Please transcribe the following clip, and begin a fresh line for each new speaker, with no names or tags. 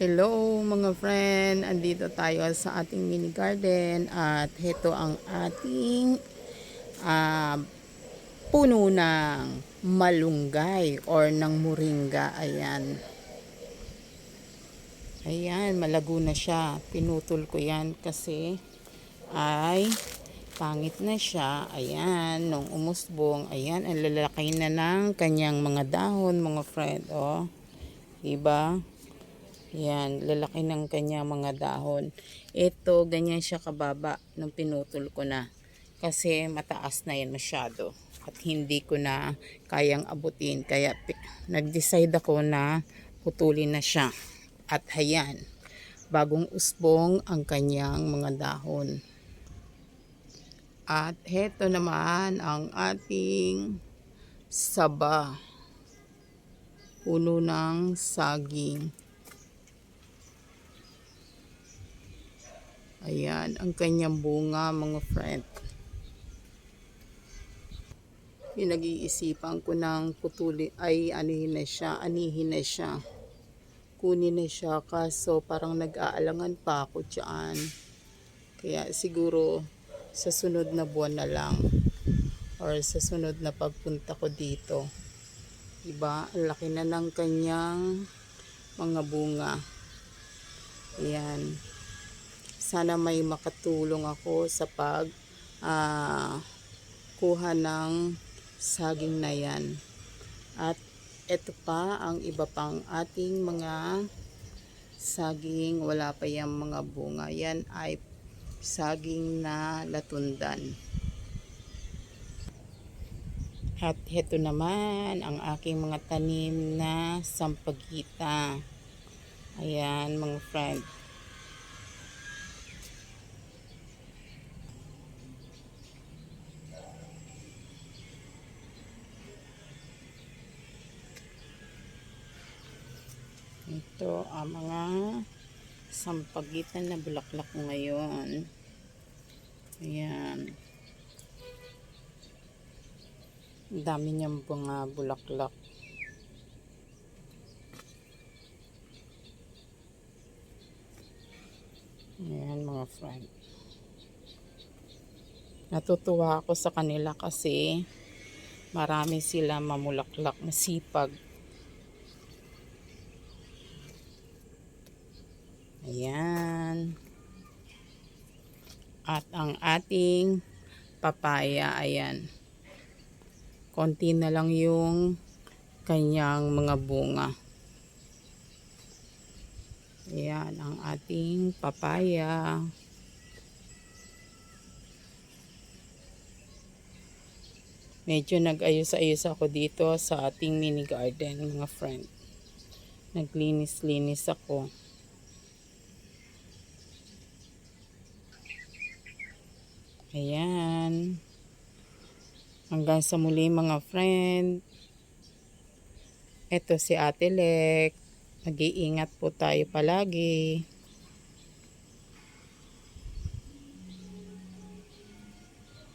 Hello mga friend, andito tayo sa ating mini garden at heto ang ating ah, puno ng malunggay or ng moringa. Ayan, ayan, malago na siya. Pinutol ko yan kasi ay pangit na siya. Ayan, nung umusbong, ayan, ang lalaki na ng kanyang mga dahon mga friend. Oh, diba? Yan, lalaki ng kanya mga dahon. Ito, ganyan siya kababa nung pinutol ko na. Kasi mataas na yan masyado. At hindi ko na kayang abutin. Kaya nag-decide ako na putulin na siya. At hayan, bagong usbong ang kanyang mga dahon. At heto naman ang ating saba. Puno ng saging. Ayan, ang kanyang bunga mga friend. Pinag-iisipan ko ng putuli ay anihin na siya. Kunin na siya kaso parang nag-aalangan pa ako dyan. Kaya siguro sa sunod na buwan na lang or sa sunod na pagpunta ko dito. Diba? Ang laki na ng kanyang mga bunga. Ayan. Sana may makatulong ako sa kuha ng saging na yan. At ito pa ang iba pang ating mga saging, wala pa yung mga bunga. Yan ay saging na latundan. At ito naman ang aking mga tanim na sampagita. Ayan mga friend. Ito ang mga sampagitan na bulaklak ngayon. Ayan. Ang dami niyang mga bulaklak. Ayan mga friend. Natutuwa ako sa kanila kasi marami sila mamulaklak, masipag. Ayan. At ang ating papaya, ayan. Konti na lang yung kanyang mga bunga. Ayan ang ating papaya. Medyo nag-ayos-ayos ako dito sa ating mini garden mga friend. Naglinis-linis ako. Ayan. Hanggang sa muli mga friend. Ito si Ate Lek. Mag-iingat po tayo palagi.